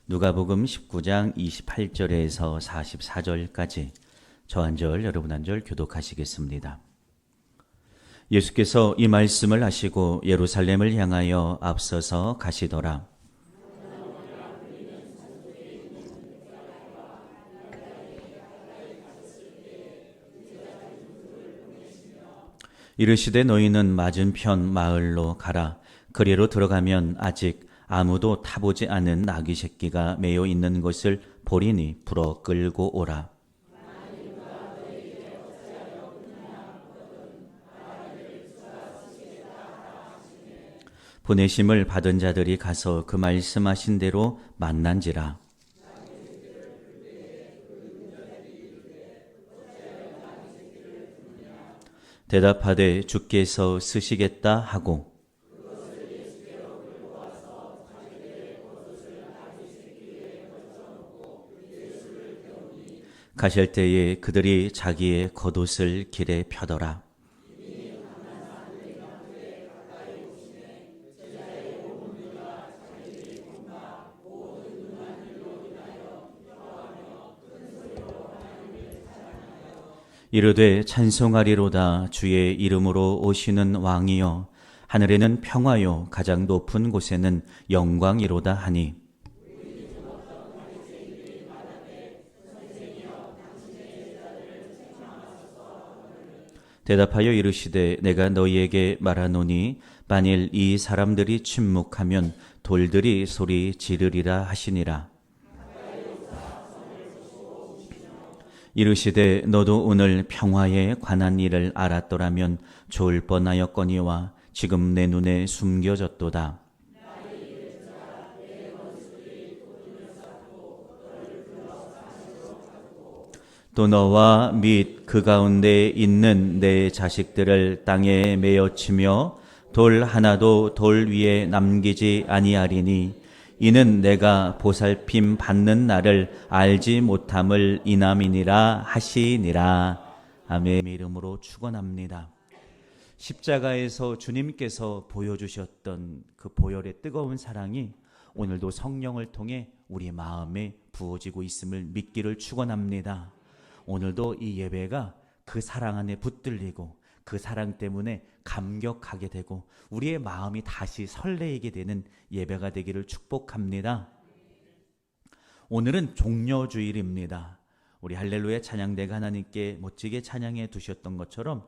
누가복음 19장 28절에서 44절까지 저 한 절 여러분 한 절 교독하시겠습니다. 예수께서 이 말씀을 하시고 예루살렘을 향하여 앞서서 가시더라. 이르시되 너희는 맞은편 마을로 가라. 그리로 들어가면 아직 아무도 타보지 않은 나귀 새끼가 매여 있는 것을 보리니 불어 끌고 오라. 보내심을 받은 자들이 가서 그 말씀하신 대로 만난지라. 대답하되 주께서 쓰시겠다 하고 가실 때에 그들이 자기의 겉옷을 길에 펴더라. 이르되 찬송하리로다. 주의 이름으로 오시는 왕이여, 하늘에는 평화요 가장 높은 곳에는 영광이로다 하니. 대답하여 이르시되 내가 너희에게 말하노니 만일 이 사람들이 침묵하면 돌들이 소리 지르리라 하시니라. 이르시되 너도 오늘 평화에 관한 일을 알았더라면 좋을 뻔하였거니와 지금 내 눈에 숨겨졌도다. 또 너와 및 그 가운데 있는 내 자식들을 땅에 메어치며 돌 하나도 돌 위에 남기지 아니하리니 이는 내가 보살핌 받는 날을 알지 못함을 이남이니라 하시니라. 아멘. 이름으로 축원합니다. 십자가에서 주님께서 보여주셨던 그 보혈의 뜨거운 사랑이 오늘도 성령을 통해 우리 마음에 부어지고 있음을 믿기를 축원합니다. 오늘도 이 예배가 그 사랑 안에 붙들리고 그 사랑 때문에 감격하게 되고 우리의 마음이 다시 설레이게 되는 예배가 되기를 축복합니다. 오늘은 종려주일입니다. 우리 할렐루야 찬양대가 하나님께 멋지게 찬양해 두셨던 것처럼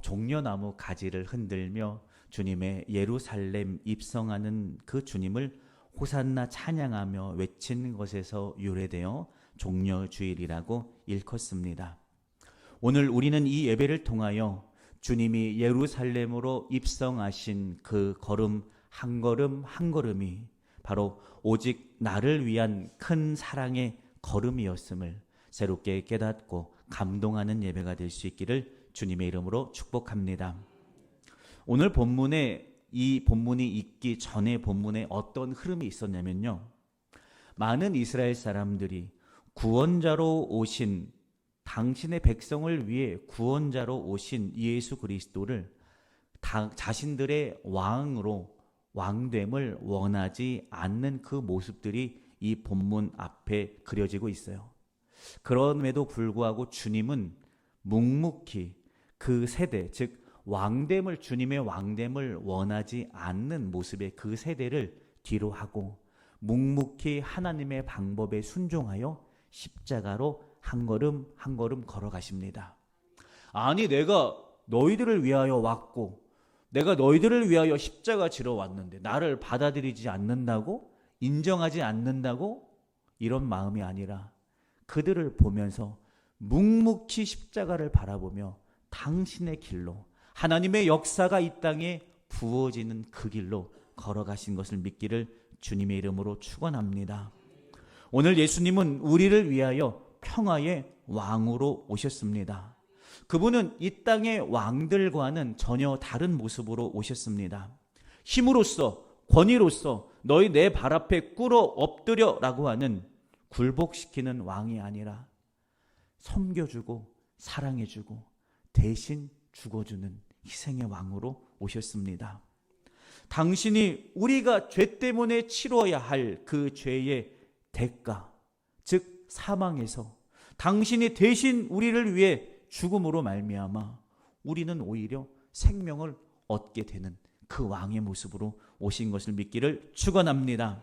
종려나무 가지를 흔들며 주님의 예루살렘 입성하는 그 주님을 호산나 찬양하며 외친 것에서 유래되어 종려주일이라고 일컫습니다. 오늘 우리는 이 예배를 통하여 주님이 예루살렘으로 입성하신 그 걸음 한 걸음 한 걸음이 바로 오직 나를 위한 큰 사랑의 걸음이었음을 새롭게 깨닫고 감동하는 예배가 될 수 있기를 주님의 이름으로 축복합니다. 오늘 본문에 이 본문이 있기 전에 본문에 어떤 흐름이 있었냐면요. 많은 이스라엘 사람들이 구원자로 오신 당신의 백성을 위해 구원자로 오신 예수 그리스도를 자신들의 왕으로 왕됨을 원하지 않는 그 모습들이 이 본문 앞에 그려지고 있어요. 그럼에도 불구하고 주님은 묵묵히 그 세대, 즉 왕됨을 주님의 왕됨을 원하지 않는 모습의 그 세대를 뒤로 하고 묵묵히 하나님의 방법에 순종하여 십자가로 한 걸음 한 걸음 걸어가십니다. 아니 내가 너희들을 위하여 왔고 내가 너희들을 위하여 십자가 지러 왔는데 나를 받아들이지 않는다고? 인정하지 않는다고? 이런 마음이 아니라 그들을 보면서 묵묵히 십자가를 바라보며 당신의 길로 하나님의 역사가 이 땅에 부어지는 그 길로 걸어가신 것을 믿기를 주님의 이름으로 축원합니다. 오늘 예수님은 우리를 위하여 평화의 왕으로 오셨습니다. 그분은 이 땅의 왕들과는 전혀 다른 모습으로 오셨습니다. 힘으로써 권위로써 너희 내 발 앞에 꿇어 엎드려라고 하는 굴복시키는 왕이 아니라 섬겨주고 사랑해주고 대신 죽어주는 희생의 왕으로 오셨습니다. 당신이 우리가 죄 때문에 치러야 할 그 죄의 대가, 즉 사망에서 당신이 대신 우리를 위해 죽음으로 말미암아 우리는 오히려 생명을 얻게 되는 그 왕의 모습으로 오신 것을 믿기를 축원합니다.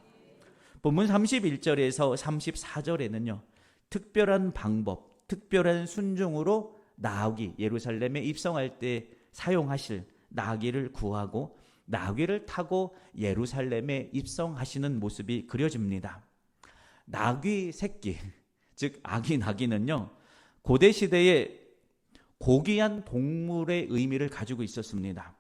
본문 31절에서 34절에는요. 특별한 방법, 특별한 순종으로 나귀, 예루살렘에 입성할 때 사용하실 나귀를 구하고 나귀를 타고 예루살렘에 입성하시는 모습이 그려집니다. 나귀 새끼, 즉 아기 나귀는요. 고대 시대에 고귀한 동물의 의미를 가지고 있었습니다.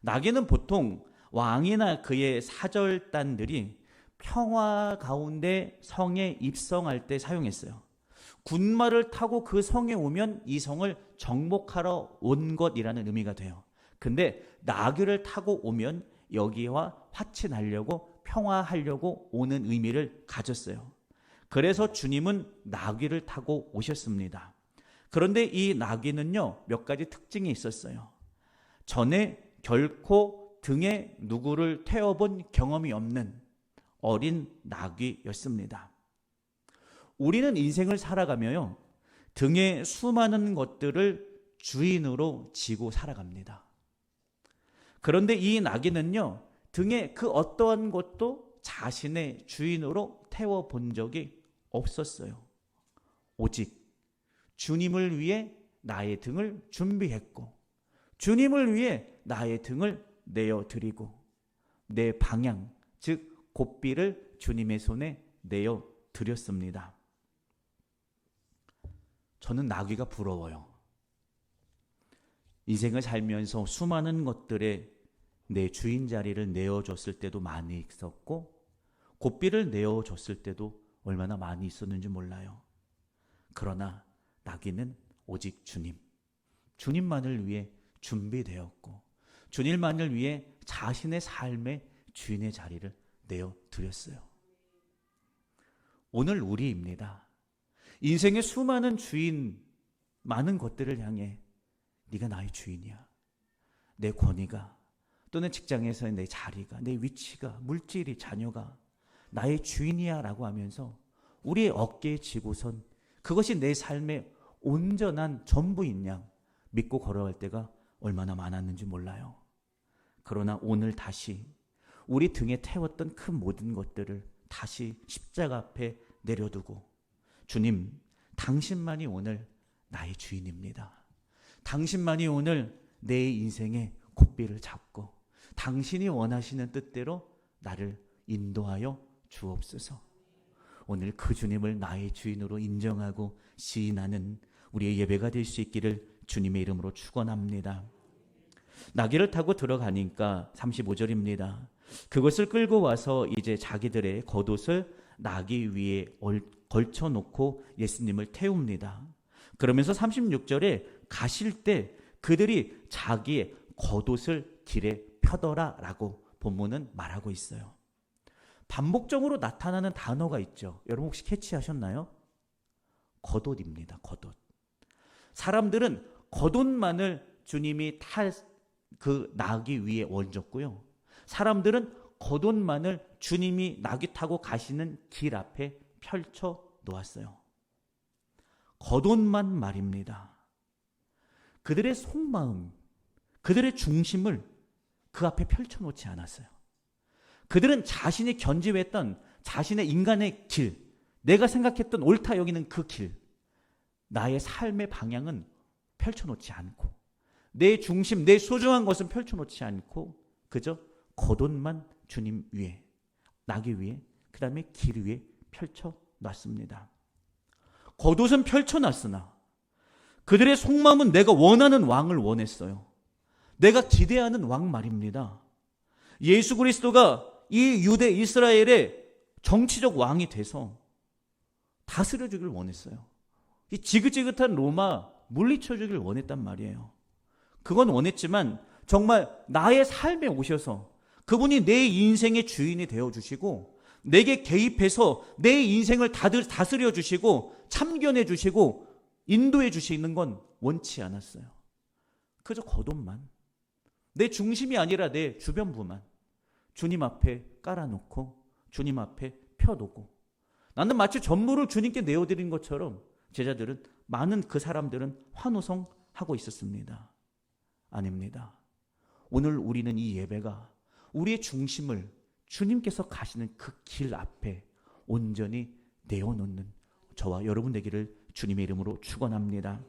나귀는 보통 왕이나 그의 사절단들이 평화 가운데 성에 입성할 때 사용했어요. 군마를 타고 그 성에 오면 이 성을 정복하러 온 것이라는 의미가 돼요. 근데 나귀를 타고 오면 여기와 화친하려고 평화하려고 오는 의미를 가졌어요. 그래서 주님은 나귀를 타고 오셨습니다. 그런데 이 나귀는요, 몇 가지 특징이 있었어요. 전에 결코 등에 누구를 태워본 경험이 없는 어린 나귀였습니다. 우리는 인생을 살아가며요, 등에 수많은 것들을 주인으로 지고 살아갑니다. 그런데 이 나귀는요, 등에 그 어떠한 것도 자신의 주인으로 태워본 적이 없었어요. 오직 주님을 위해 나의 등을 준비했고, 주님을 위해 나의 등을 내어드리고, 내 방향, 즉 고삐를 주님의 손에 내어드렸습니다. 저는 나귀가 부러워요. 인생을 살면서 수많은 것들에 내 주인 자리를 내어줬을 때도 많이 있었고, 고삐를 내어줬을 때도 얼마나 많이 있었는지 몰라요. 그러나 나귀는 오직 주님, 주님만을 위해 준비되었고, 주님만을 위해 자신의 삶의 주인의 자리를 내어드렸어요. 오늘 우리입니다. 인생의 수많은 주인, 많은 것들을 향해 네가 나의 주인이야, 내 권위가, 또는 직장에서의 내 자리가, 내 위치가, 물질이, 자녀가 나의 주인이야 라고 하면서 우리의 어깨에 지고선 그것이 내 삶의 온전한 전부인 양 믿고 걸어갈 때가 얼마나 많았는지 몰라요. 그러나 오늘 다시 우리 등에 태웠던 그 모든 것들을 다시 십자가 앞에 내려두고, 주님, 당신만이 오늘 나의 주인입니다. 당신만이 오늘 내 인생의 고삐를 잡고 당신이 원하시는 뜻대로 나를 인도하여 주옵소서. 오늘 그 주님을 나의 주인으로 인정하고 시인하는 우리의 예배가 될 수 있기를 주님의 이름으로 축원합니다. 나귀를 타고 들어가니까 35절입니다. 그것을 끌고 와서 이제 자기들의 겉옷을 나귀 위에 걸쳐놓고 예수님을 태웁니다. 그러면서 36절에 가실 때 그들이 자기의 겉옷을 길에 펴더라 라고 본문은 말하고 있어요. 반복적으로 나타나는 단어가 있죠. 여러분 혹시 캐치하셨나요? 겉옷입니다. 겉옷. 사람들은 겉옷만을 주님이 탈 그 나귀 위에 얹었고요. 사람들은 겉옷만을 주님이 나귀 타고 가시는 길 앞에 펼쳐 놓았어요. 겉옷만 말입니다. 그들의 속마음, 그들의 중심을 그 앞에 펼쳐놓지 않았어요. 그들은 자신이 견지했던 자신의 인간의 길, 내가 생각했던 옳다 여기는 그 길, 나의 삶의 방향은 펼쳐놓지 않고, 내 중심, 내 소중한 것은 펼쳐놓지 않고 그저 겉옷만 주님 위에, 나귀 위에, 그 다음에 길 위에 펼쳐놨습니다. 겉옷은 펼쳐놨으나 그들의 속마음은 내가 원하는 왕을 원했어요. 내가 기대하는 왕 말입니다. 예수 그리스도가 이 유대 이스라엘의 정치적 왕이 돼서 다스려주길 원했어요. 이 지긋지긋한 로마 물리쳐주길 원했단 말이에요. 그건 원했지만 정말 나의 삶에 오셔서 그분이 내 인생의 주인이 되어주시고 내게 개입해서 내 인생을 다스려 주시고 참견해 주시고 인도해 주시는 건 원치 않았어요. 그저 겉옷만, 내 중심이 아니라 내 주변부만 주님 앞에 깔아놓고 주님 앞에 펴두고 나는 마치 전부를 주님께 내어드린 것처럼 제자들은, 많은 그 사람들은 환호성하고 있었습니다. 아닙니다. 오늘 우리는 이 예배가 우리의 중심을 주님께서 가시는 그 길 앞에 온전히 내어놓는 저와 여러분 되기를 주님의 이름으로 축원합니다.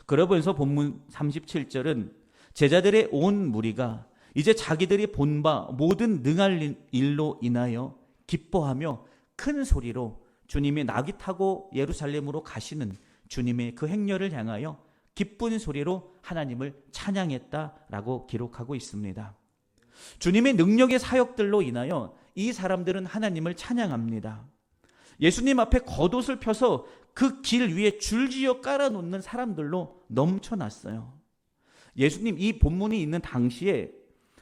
그러면서 본문 37절은 제자들의 온 무리가 이제 자기들이 본 바 모든 능할 일로 인하여 기뻐하며 큰 소리로 주님이 나귀 타고 예루살렘으로 가시는 주님의 그 행렬을 향하여 기쁜 소리로 하나님을 찬양했다라고 기록하고 있습니다. 주님의 능력의 사역들로 인하여 이 사람들은 하나님을 찬양합니다. 예수님 앞에 겉옷을 펴서 그 길 위에 줄지어 깔아놓는 사람들로 넘쳐났어요. 예수님, 이 본문이 있는 당시에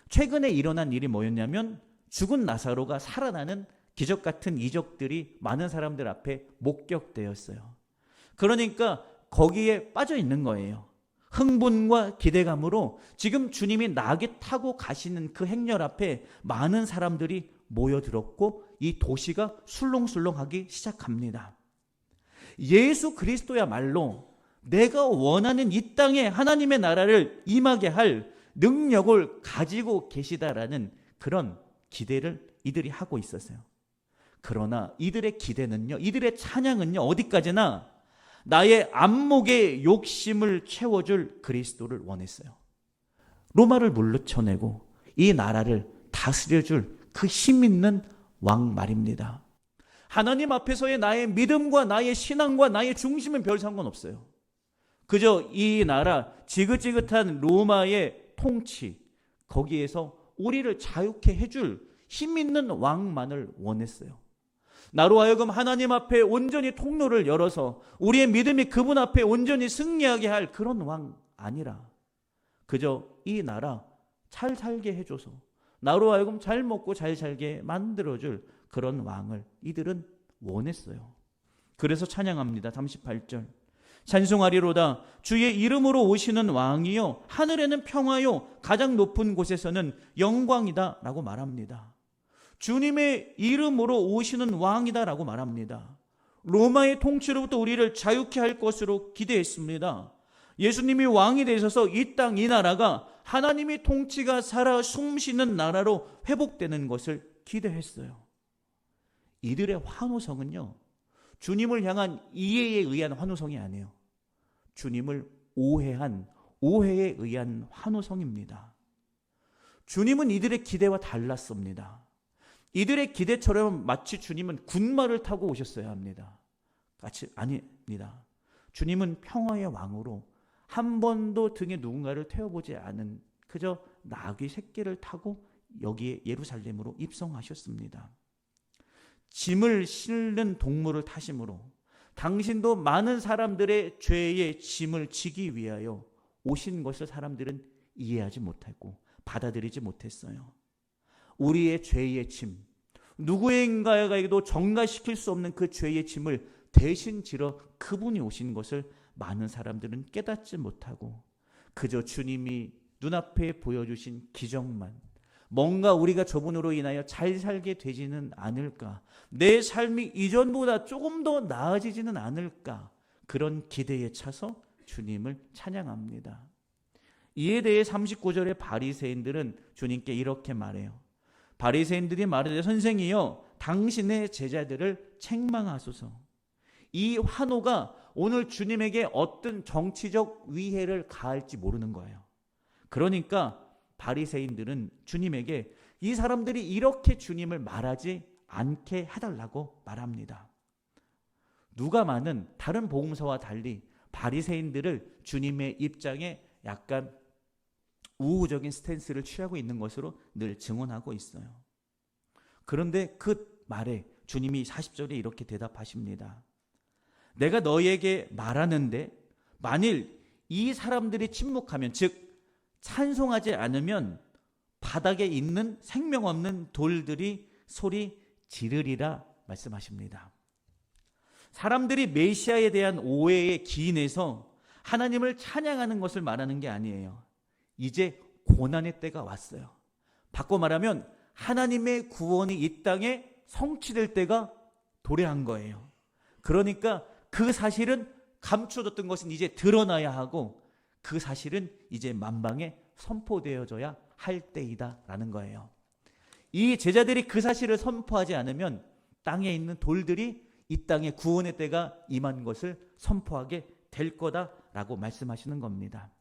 최근에 일어난 일이 뭐였냐면 죽은 나사로가 살아나는 기적 같은 이적들이 많은 사람들 앞에 목격되었어요. 그러니까 거기에 빠져 있는 거예요. 흥분과 기대감으로 지금 주님이 나귀 타고 가시는 그 행렬 앞에 많은 사람들이 모여들었고 이 도시가 술렁술렁하기 시작합니다. 예수 그리스도야말로 내가 원하는 이 땅에 하나님의 나라를 임하게 할 능력을 가지고 계시다라는 그런 기대를 이들이 하고 있었어요. 그러나 이들의 기대는요, 이들의 찬양은요, 어디까지나 나의 안목의 욕심을 채워줄 그리스도를 원했어요. 로마를 물리쳐내고 이 나라를 다스려줄 그 힘 있는 왕 말입니다. 하나님 앞에서의 나의 믿음과 나의 신앙과 나의 중심은 별 상관없어요. 그저 이 나라 지긋지긋한 로마의 통치, 거기에서 우리를 자유케 해줄 힘 있는 왕만을 원했어요. 나로 하여금 하나님 앞에 온전히 통로를 열어서 우리의 믿음이 그분 앞에 온전히 승리하게 할 그런 왕 아니라 그저 이 나라 잘 살게 해줘서 나로 하여금 잘 먹고 잘 살게 만들어줄 그런 왕을 이들은 원했어요. 그래서 찬양합니다. 38절. 찬송하리로다 주의 이름으로 오시는 왕이요 하늘에는 평화요 가장 높은 곳에서는 영광이다 라고 말합니다. 주님의 이름으로 오시는 왕이다 라고 말합니다. 로마의 통치로부터 우리를 자유케 할 것으로 기대했습니다. 예수님이 왕이 되셔서 이 땅, 이 나라가 하나님의 통치가 살아 숨쉬는 나라로 회복되는 것을 기대했어요. 이들의 환호성은요, 주님을 향한 이해에 의한 환호성이 아니에요. 주님을 오해한 오해에 의한 환호성입니다. 주님은 이들의 기대와 달랐습니다. 이들의 기대처럼 마치 주님은 군마를 타고 오셨어야 합니다. 아닙니다. 주님은 평화의 왕으로 한 번도 등에 누군가를 태워보지 않은 그저 나귀 새끼를 타고 여기에 예루살렘으로 입성하셨습니다. 짐을 실는 동물을 타심으로 당신도 많은 사람들의 죄의 짐을 지기 위하여 오신 것을 사람들은 이해하지 못했고 받아들이지 못했어요. 우리의 죄의 짐, 누구인가에게도 전가시킬 수 없는 그 죄의 짐을 대신 지러 그분이 오신 것을 많은 사람들은 깨닫지 못하고 그저 주님이 눈앞에 보여주신 기적만, 뭔가 우리가 저분으로 인하여 잘 살게 되지는 않을까, 내 삶이 이전보다 조금 더 나아지지는 않을까, 그런 기대에 차서 주님을 찬양합니다. 이에 대해 39절의 바리새인들은 주님께 이렇게 말해요. 바리새인들이 말하되 선생이여 당신의 제자들을 책망하소서. 이 환호가 오늘 주님에게 어떤 정치적 위해를 가할지 모르는 거예요. 그러니까 바리새인들은 주님에게 이 사람들이 이렇게 주님을 말하지 않게 해달라고 말합니다. 누가마는 다른 복음서와 달리 바리새인들을 주님의 입장에 약간 우호적인 스탠스를 취하고 있는 것으로 늘 증언하고 있어요. 그런데 그 말에 주님이 40절에 이렇게 대답하십니다. 내가 너희에게 말하는데 만일 이 사람들이 침묵하면, 즉 찬송하지 않으면 바닥에 있는 생명 없는 돌들이 소리 지르리라 말씀하십니다. 사람들이 메시아에 대한 오해에 기인해서 하나님을 찬양하는 것을 말하는 게 아니에요. 이제 고난의 때가 왔어요. 바꿔 말하면 하나님의 구원이 이 땅에 성취될 때가 도래한 거예요. 그러니까 그 사실은 감춰졌던 것은 이제 드러나야 하고 그 사실은 이제 만방에 선포되어져야 할 때이다라는 거예요. 이 제자들이 그 사실을 선포하지 않으면 땅에 있는 돌들이 이 땅에 구원의 때가 임한 것을 선포하게 될 거다라고 말씀하시는 겁니다.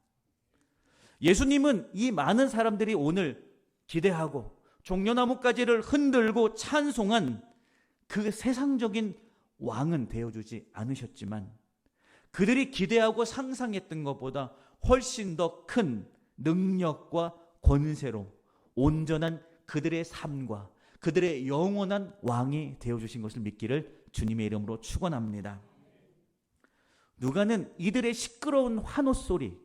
예수님은 이 많은 사람들이 오늘 기대하고 종려나무가지를 흔들고 찬송한 그 세상적인 왕은 되어주지 않으셨지만 그들이 기대하고 상상했던 것보다 훨씬 더 큰 능력과 권세로 온전한 그들의 삶과 그들의 영원한 왕이 되어주신 것을 믿기를 주님의 이름으로 축원합니다. 누가는 이들의 시끄러운 환호 소리,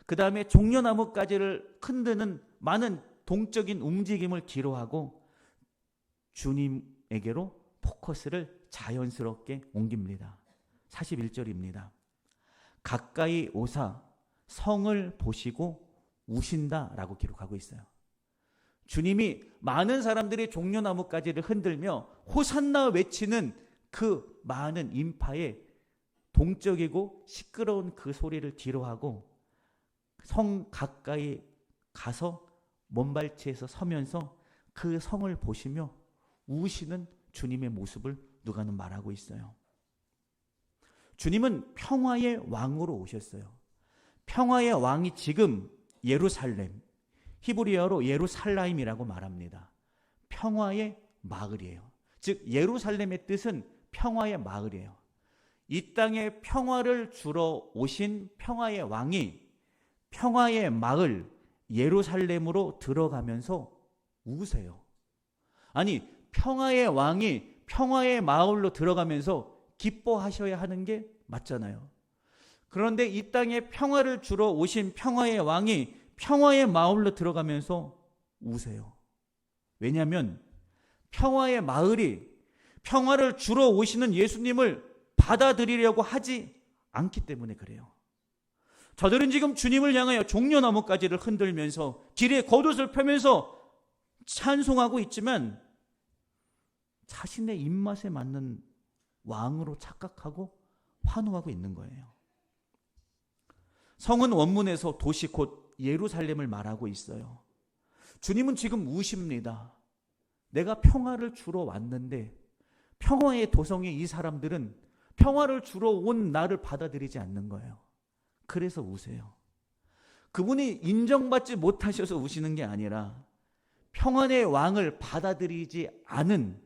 그 다음에 종려나무가지를 흔드는 많은 동적인 움직임을 기록하고 주님에게로 포커스를 자연스럽게 옮깁니다. 41절입니다. 가까이 오사 성을 보시고 우신다라고 기록하고 있어요. 주님이 많은 사람들이 종려나무가지를 흔들며 호산나 외치는 그 많은 인파의 동적이고 시끄러운 그 소리를 뒤로하고 성 가까이 가서 먼발치에서 서면서 그 성을 보시며 우시는 주님의 모습을 누가는 말하고 있어요. 주님은 평화의 왕으로 오셨어요. 평화의 왕이 지금 예루살렘, 히브리어로 예루살라임이라고 말합니다. 평화의 마을이에요. 즉 예루살렘의 뜻은 평화의 마을이에요. 이 땅에 평화를 주러 오신 평화의 왕이 평화의 마을 예루살렘으로 들어가면서 우세요. 아니, 평화의 왕이 평화의 마을로 들어가면서 기뻐하셔야 하는 게 맞잖아요. 그런데 이 땅에 평화를 주러 오신 평화의 왕이 평화의 마을로 들어가면서 우세요. 왜냐하면 평화의 마을이 평화를 주러 오시는 예수님을 받아들이려고 하지 않기 때문에 그래요. 저들은 지금 주님을 향하여 종려나무가지를 흔들면서 길에 겉옷을 펴면서 찬송하고 있지만 자신의 입맛에 맞는 왕으로 착각하고 환호하고 있는 거예요. 성은 원문에서 도시 곧 예루살렘을 말하고 있어요. 주님은 지금 우십니다. 내가 평화를 주러 왔는데 평화의 도성에 이 사람들은 평화를 주러 온 나를 받아들이지 않는 거예요. 그래서 우세요. 그분이 인정받지 못하셔서 우시는 게 아니라 평안의 왕을 받아들이지 않은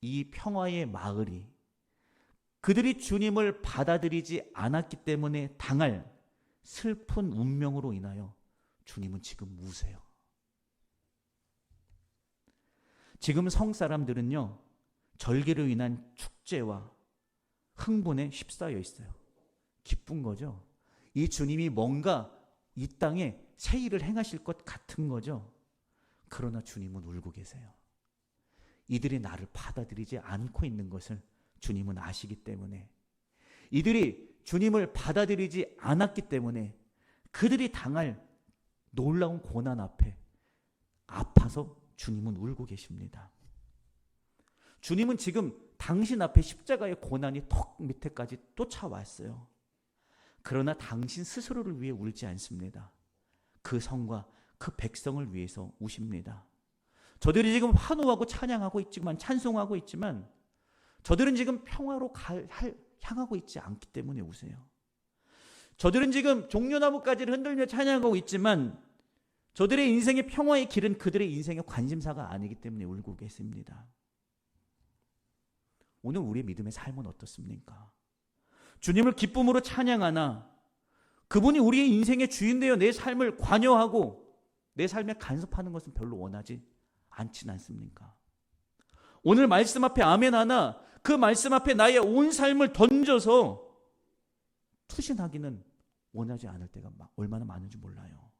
이 평화의 마을이 그들이 주님을 받아들이지 않았기 때문에 당할 슬픈 운명으로 인하여 주님은 지금 우세요. 지금 성 사람들은요, 절기로 인한 축제와 흥분에 휩싸여 있어요. 기쁜 거죠. 이 주님이 뭔가 이 땅에 새 일을 행하실 것 같은 거죠. 그러나 주님은 울고 계세요. 이들이 나를 받아들이지 않고 있는 것을 주님은 아시기 때문에, 이들이 주님을 받아들이지 않았기 때문에 그들이 당할 놀라운 고난 앞에 아파서 주님은 울고 계십니다. 주님은 지금 당신 앞에 십자가의 고난이 턱 밑에까지 쫓아왔어요. 그러나 당신 스스로를 위해 울지 않습니다. 그 성과 그 백성을 위해서 우십니다. 저들이 지금 환호하고 찬양하고 있지만, 찬송하고 있지만 저들은 지금 평화로 향하고 있지 않기 때문에 우세요. 저들은 지금 종려나무가지를 흔들며 찬양하고 있지만 저들의 인생의 평화의 길은 그들의 인생의 관심사가 아니기 때문에 울고 계십니다. 오늘 우리의 믿음의 삶은 어떻습니까? 주님을 기쁨으로 찬양하나 그분이 우리의 인생의 주인 되어 내 삶을 관여하고 내 삶에 간섭하는 것은 별로 원하지 않진 않습니까? 오늘 말씀 앞에 아멘 하나 그 말씀 앞에 나의 온 삶을 던져서 투신하기는 원하지 않을 때가 얼마나 많은지 몰라요.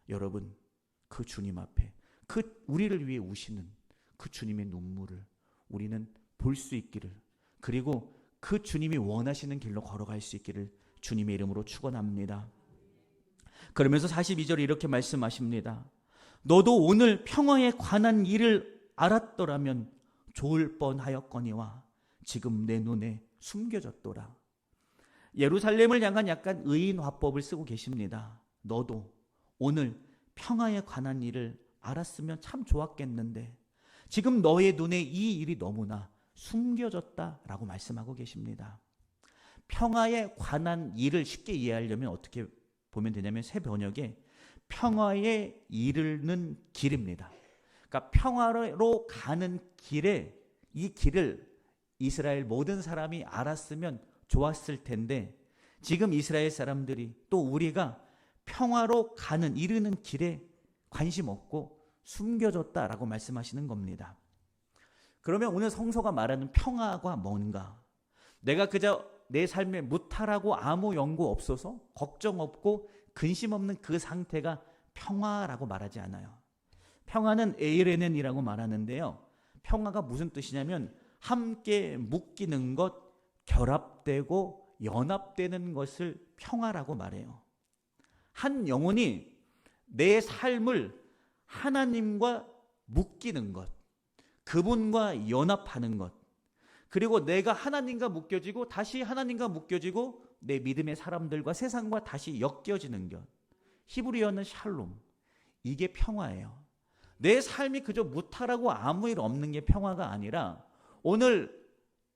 여러분, 그 주님 앞에 그 우리를 위해 우시는 그 주님의 눈물을 우리는 볼 수 있기를, 그리고 그 주님이 원하시는 길로 걸어갈 수 있기를 주님의 이름으로 축원합니다. 그러면서 42절에 이렇게 말씀하십니다. 너도 오늘 평화에 관한 일을 알았더라면 좋을 뻔하였거니와 지금 내 눈에 숨겨졌도다. 예루살렘을 향한 약간 의인 화법을 쓰고 계십니다. 너도 오늘 평화에 관한 일을 알았으면 참 좋았겠는데 지금 너의 눈에 이 일이 너무나 숨겨졌다라고 말씀하고 계십니다. 평화에 관한 일을 쉽게 이해하려면 어떻게 보면 되냐면 새 번역에 평화에 이르는 길입니다. 그러니까 평화로 가는 길에 이 길을 이스라엘 모든 사람이 알았으면 좋았을 텐데 지금 이스라엘 사람들이 또 우리가 평화로 가는 이르는 길에 관심 없고 숨겨졌다라고 말씀하시는 겁니다. 그러면 오늘 성서가 말하는 평화가 뭔가? 내가 그저 내 삶에 무탈하고 아무 연고 없어서 걱정 없고 근심 없는 그 상태가 평화라고 말하지 않아요. 평화는 에이레넨이라고 말하는데요. 평화가 무슨 뜻이냐면 함께 묶이는 것, 결합되고 연합되는 것을 평화라고 말해요. 한 영혼이 내 삶을 하나님과 묶이는 것, 그분과 연합하는 것, 그리고 내가 하나님과 묶여지고 다시 하나님과 묶여지고 내 믿음의 사람들과 세상과 다시 엮여지는 것, 히브리어는 샬롬, 이게 평화예요. 내 삶이 그저 무탈하고 아무 일 없는 게 평화가 아니라 오늘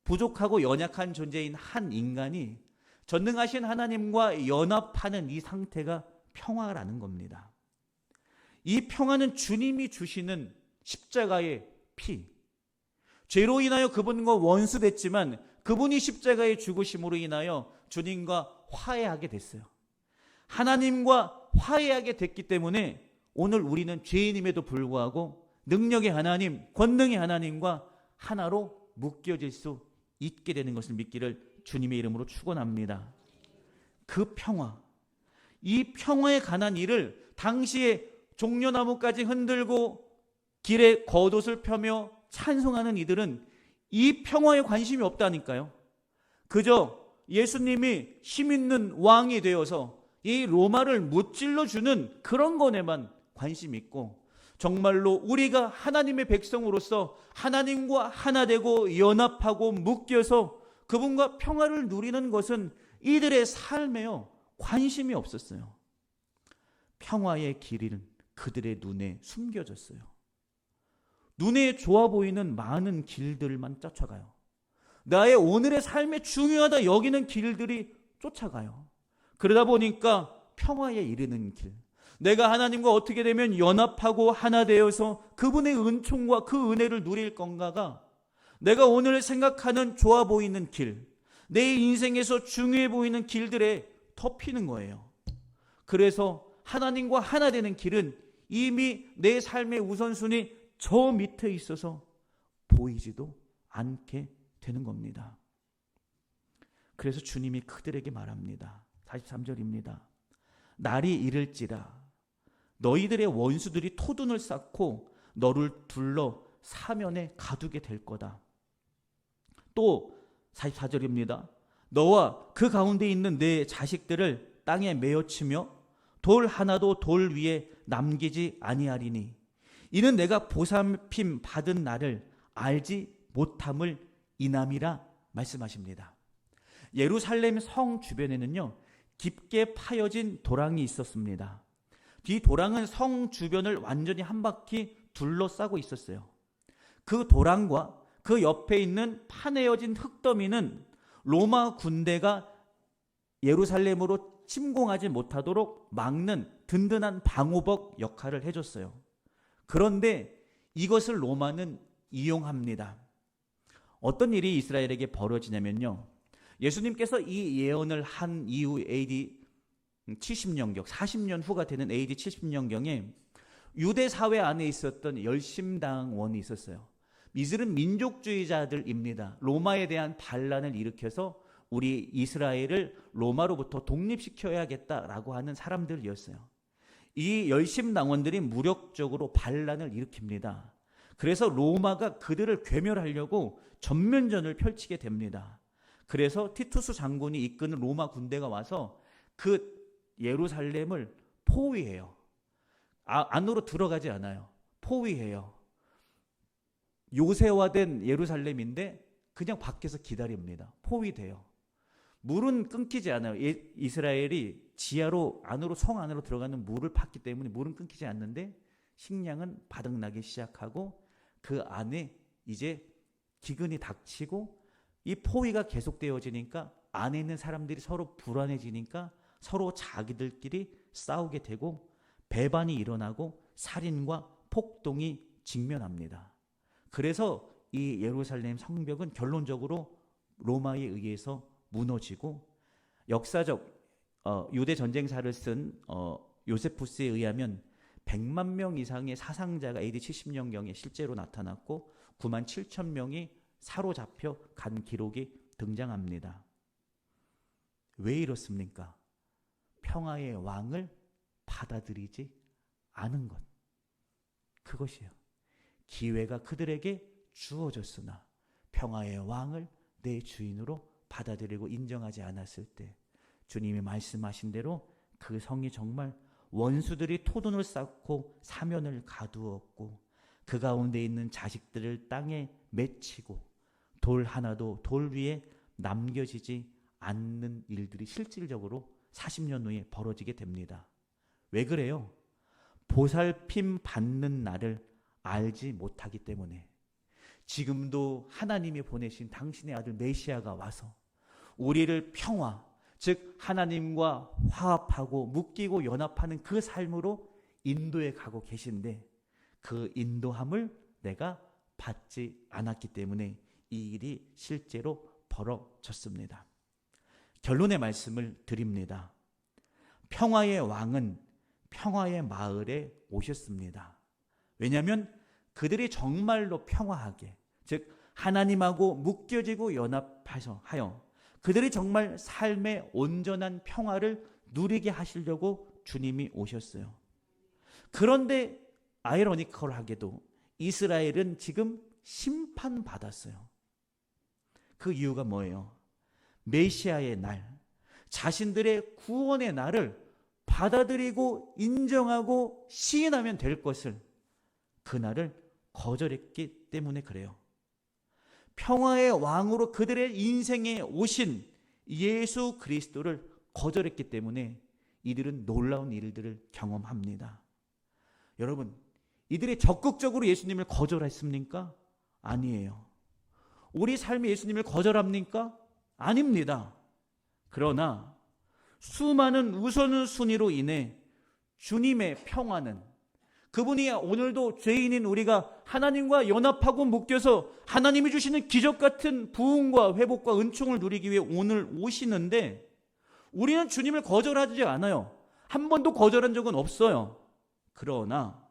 부족하고 연약한 존재인 한 인간이 전능하신 하나님과 연합하는 이 상태가 평화라는 겁니다. 이 평화는 주님이 주시는 십자가의 피, 죄로 인하여 그분과 원수됐지만 그분이 십자가에 죽으심으로 인하여 주님과 화해하게 됐어요. 하나님과 화해하게 됐기 때문에 오늘 우리는 죄인임에도 불구하고 능력의 하나님, 권능의 하나님과 하나로 묶여질 수 있게 되는 것을 믿기를 주님의 이름으로 축원합니다. 그 평화, 이 평화에 관한 일을 당시에 종려나무까지 흔들고 길에 겉옷을 펴며 찬송하는 이들은 이 평화에 관심이 없다니까요. 그저 예수님이 힘 있는 왕이 되어서 이 로마를 무찔러주는 그런 것에만 관심이 있고 정말로 우리가 하나님의 백성으로서 하나님과 하나 되고 연합하고 묶여서 그분과 평화를 누리는 것은 이들의 삶에요 관심이 없었어요. 평화의 길은 그들의 눈에 숨겨졌어요. 눈에 좋아 보이는 많은 길들만 쫓아가요. 나의 오늘의 삶에 중요하다 여기는 길들이 쫓아가요. 그러다 보니까 평화에 이르는 길, 내가 하나님과 어떻게 되면 연합하고 하나 되어서 그분의 은총과 그 은혜를 누릴 건가가 내가 오늘 생각하는 좋아 보이는 길, 내 인생에서 중요해 보이는 길들에 덮이는 거예요. 그래서 하나님과 하나 되는 길은 이미 내 삶의 우선순위 저 밑에 있어서 보이지도 않게 되는 겁니다. 그래서 주님이 그들에게 말합니다. 43절입니다. 날이 이를지라 너희들의 원수들이 토둔을 쌓고 너를 둘러 사면에 가두게 될 거다. 또 44절입니다. 너와 그 가운데 있는 내 자식들을 땅에 메어치며 돌 하나도 돌 위에 남기지 아니하리니 이는 내가 보살핌 받은 나를 알지 못함을 인함이라 말씀하십니다. 예루살렘 성 주변에는요 깊게 파여진 도랑이 있었습니다. 이 도랑은 성 주변을 완전히 한 바퀴 둘러싸고 있었어요. 그 도랑과 그 옆에 있는 파내어진 흙더미는 로마 군대가 예루살렘으로 침공하지 못하도록 막는 든든한 방호복 역할을 해줬어요. 그런데 이것을 로마는 이용합니다. 어떤 일이 이스라엘에게 벌어지냐면요. 예수님께서 이 예언을 한 이후 AD 70년경, 40년 후가 되는 AD 70년경에 유대 사회 안에 있었던 열심당원이 있었어요. 이들은 민족주의자들입니다. 로마에 대한 반란을 일으켜서 우리 이스라엘을 로마로부터 독립시켜야겠다라고 하는 사람들이었어요. 이 열심당원들이 무력적으로 반란을 일으킵니다. 그래서 로마가 그들을 괴멸하려고 전면전을 펼치게 됩니다. 그래서 티투스 장군이 이끄는 로마 군대가 와서 그 예루살렘을 포위해요. 안으로 들어가지 않아요. 포위해요. 요새화된 예루살렘인데 그냥 밖에서 기다립니다. 포위돼요. 물은 끊기지 않아요. 이스라엘이 지하로 안으로 성 안으로 들어가는 물을 팠기 때문에 물은 끊기지 않는데 식량은 바닥나기 시작하고 그 안에 이제 기근이 닥치고 이 포위가 계속되어지니까 안에 있는 사람들이 서로 불안해지니까 서로 자기들끼리 싸우게 되고 배반이 일어나고 살인과 폭동이 직면합니다. 그래서 이 예루살렘 성벽은 결론적으로 로마에 의해서 무너지고 역사적 유대 전쟁사를 쓴 요세푸스에 의하면 100만 명 이상의 사상자가 AD 70년경에 실제로 나타났고 9만 7천 명이 사로잡혀 간 기록이 등장합니다. 왜 이렇습니까? 평화의 왕을 받아들이지 않은 것. 그것이에요. 기회가 그들에게 주어졌으나 평화의 왕을 내 주인으로 받아들이고 인정하지 않았을 때 주님이 말씀하신 대로 그 성이 정말 원수들이 토둔을 쌓고 사면을 가두었고 그 가운데 있는 자식들을 땅에 맺히고 돌 하나도 돌 위에 남겨지지 않는 일들이 실질적으로 40년 후에 벌어지게 됩니다. 왜 그래요? 보살핌 받는 날을 알지 못하기 때문에. 지금도 하나님이 보내신 당신의 아들 메시아가 와서 우리를 평화, 즉 하나님과 화합하고 묶이고 연합하는 그 삶으로 인도해 가고 계신데 그 인도함을 내가 받지 않았기 때문에 이 일이 실제로 벌어졌습니다. 결론의 말씀을 드립니다. 평화의 왕은 평화의 마을에 오셨습니다. 왜냐하면 그들이 정말로 평화하게, 즉 하나님하고 묶여지고 연합하여 그들이 정말 삶의 온전한 평화를 누리게 하시려고 주님이 오셨어요. 그런데 아이러니컬하게도 이스라엘은 지금 심판받았어요. 그 이유가 뭐예요? 메시아의 날, 자신들의 구원의 날을 받아들이고 인정하고 시인하면 될 것을 그날을 거절했기 때문에 그래요. 평화의 왕으로 그들의 인생에 오신 예수 그리스도를 거절했기 때문에 이들은 놀라운 일들을 경험합니다. 여러분, 이들이 적극적으로 예수님을 거절했습니까? 아니에요. 우리 삶에 예수님을 거절합니까? 아닙니다. 그러나 수많은 우선순위로 인해 주님의 평화는, 그분이 오늘도 죄인인 우리가 하나님과 연합하고 묶여서 하나님이 주시는 기적 같은 부흥과 회복과 은총을 누리기 위해 오늘 오시는데 우리는 주님을 거절하지 않아요. 한 번도 거절한 적은 없어요. 그러나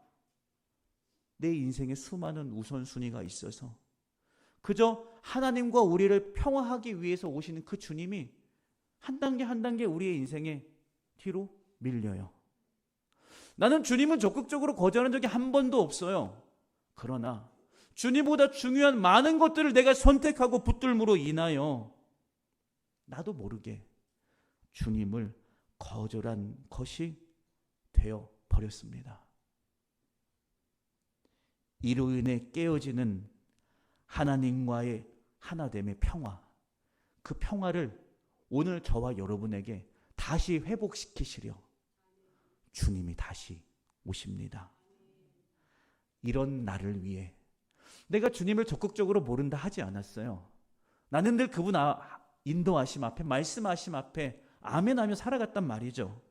내 인생에 수많은 우선순위가 있어서 그저 하나님과 우리를 평화하기 위해서 오시는 그 주님이 한 단계 한 단계 우리의 인생에 뒤로 밀려요. 나는 주님은 적극적으로 거절한 적이 한 번도 없어요. 그러나 주님보다 중요한 많은 것들을 내가 선택하고 붙들므로 인하여 나도 모르게 주님을 거절한 것이 되어 버렸습니다. 이로 인해 깨어지는 하나님과의 하나됨의 평화, 그 평화를 오늘 저와 여러분에게 다시 회복시키시려 주님이 다시 오십니다. 이런 나를 위해 내가 주님을 적극적으로 모른다 하지 않았어요. 나는 늘 그분 인도하심 앞에, 말씀하심 앞에 아멘하며 살아갔단 말이죠.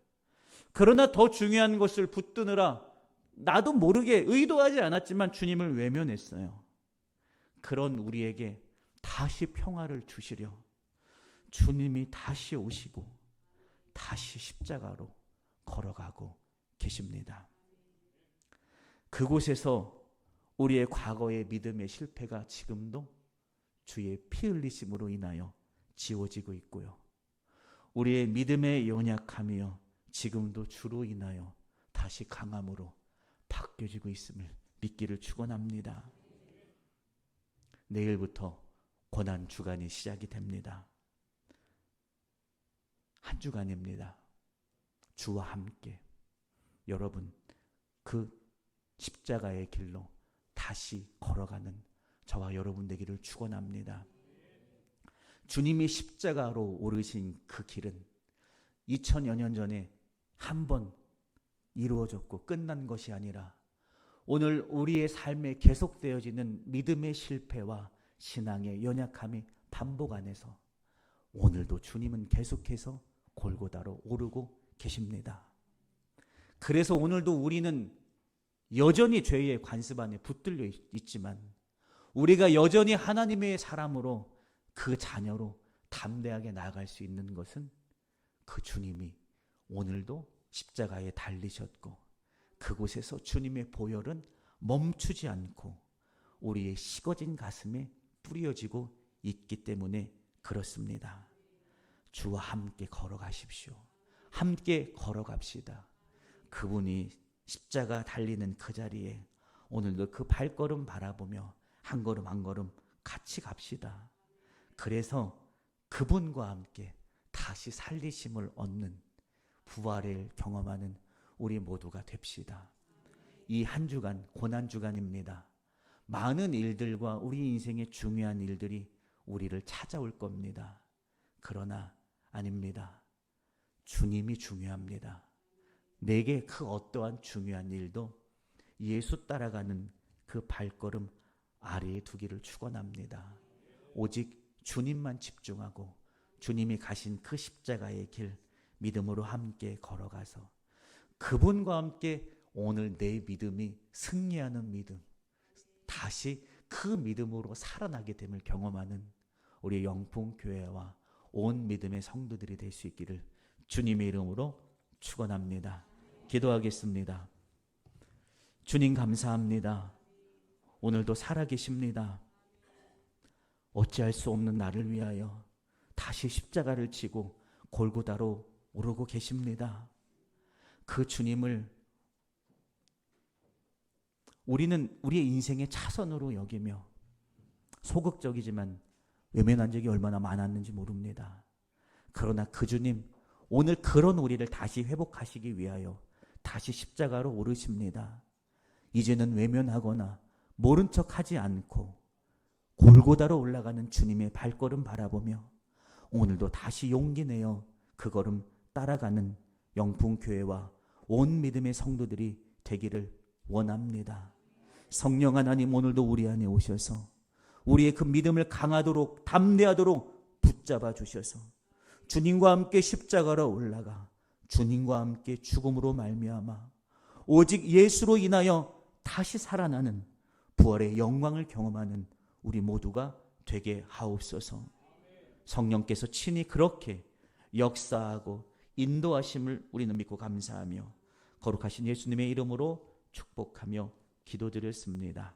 그러나 더 중요한 것을 붙드느라 나도 모르게 의도하지 않았지만 주님을 외면했어요. 그런 우리에게 다시 평화를 주시려 주님이 다시 오시고 다시 십자가로 걸어가고 계십니다. 그곳에서 우리의 과거의 믿음의 실패가 지금도 주의 피 흘리심으로 인하여 지워지고 있고요. 우리의 믿음의 연약함이요 지금도 주로 인하여 다시 강함으로 바뀌어지고 있음을 믿기를 축원합니다. 내일부터 고난 주간이 시작이 됩니다. 한 주간입니다. 주와 함께 여러분 그 십자가의 길로 다시 걸어가는 저와 여러분 되기를 축원합니다. 주님이 십자가로 오르신 그 길은 2000여 년 전에 한 번 이루어졌고 끝난 것이 아니라 오늘 우리의 삶에 계속되어지는 믿음의 실패와 신앙의 연약함이 반복 안에서 오늘도 주님은 계속해서 골고다로 오르고 계십니다. 그래서 오늘도 우리는 여전히 죄의 관습 안에 붙들려 있지만 우리가 여전히 하나님의 사람으로 그 자녀로 담대하게 나아갈 수 있는 것은 그 주님이 오늘도 십자가에 달리셨고 그곳에서 주님의 보혈은 멈추지 않고 우리의 식어진 가슴에 뿌려지고 있기 때문에 그렇습니다. 주와 함께 걸어가십시오. 함께 걸어갑시다. 그분이 십자가 달리는 그 자리에 오늘도 그 발걸음 바라보며 한 걸음 한 걸음 같이 갑시다. 그래서 그분과 함께 다시 살리심을 얻는 부활을 경험하는 우리 모두가 됩시다. 이 한 주간 고난 주간입니다. 많은 일들과 우리 인생의 중요한 일들이 우리를 찾아올 겁니다. 그러나 아닙니다. 주님이 중요합니다. 내게 그 어떠한 중요한 일도 예수 따라가는 그 발걸음 아래에 두기를 축원합니다. 오직 주님만 집중하고 주님이 가신 그 십자가의 길 믿음으로 함께 걸어가서 그분과 함께 오늘 내 믿음이 승리하는 믿음, 다시 그 믿음으로 살아나게 됨을 경험하는 우리 영풍교회와 온 믿음의 성도들이 될 수 있기를 주님의 이름으로 축원합니다. 기도하겠습니다. 주님 감사합니다. 오늘도 살아계십니다. 어찌할 수 없는 나를 위하여 다시 십자가를 지고 골고다로 오르고 계십니다. 그 주님을 우리는 우리의 인생의 차선으로 여기며 소극적이지만 외면한 적이 얼마나 많았는지 모릅니다. 그러나 그 주님 오늘 그런 우리를 다시 회복하시기 위하여 다시 십자가로 오르십니다. 이제는 외면하거나 모른 척하지 않고 골고다로 올라가는 주님의 발걸음 바라보며 오늘도 다시 용기 내어 그 걸음 따라가는 영풍교회와 온 믿음의 성도들이 되기를 원합니다. 성령 하나님 오늘도 우리 안에 오셔서 우리의 그 믿음을 강하도록 담대하도록 붙잡아 주셔서 주님과 함께 십자가로 올라가 주님과 함께 죽음으로 말미암아 오직 예수로 인하여 다시 살아나는 부활의 영광을 경험하는 우리 모두가 되게 하옵소서. 성령께서 친히 그렇게 역사하고 인도하심을 우리는 믿고 감사하며 거룩하신 예수님의 이름으로 축복하며 기도드렸습니다.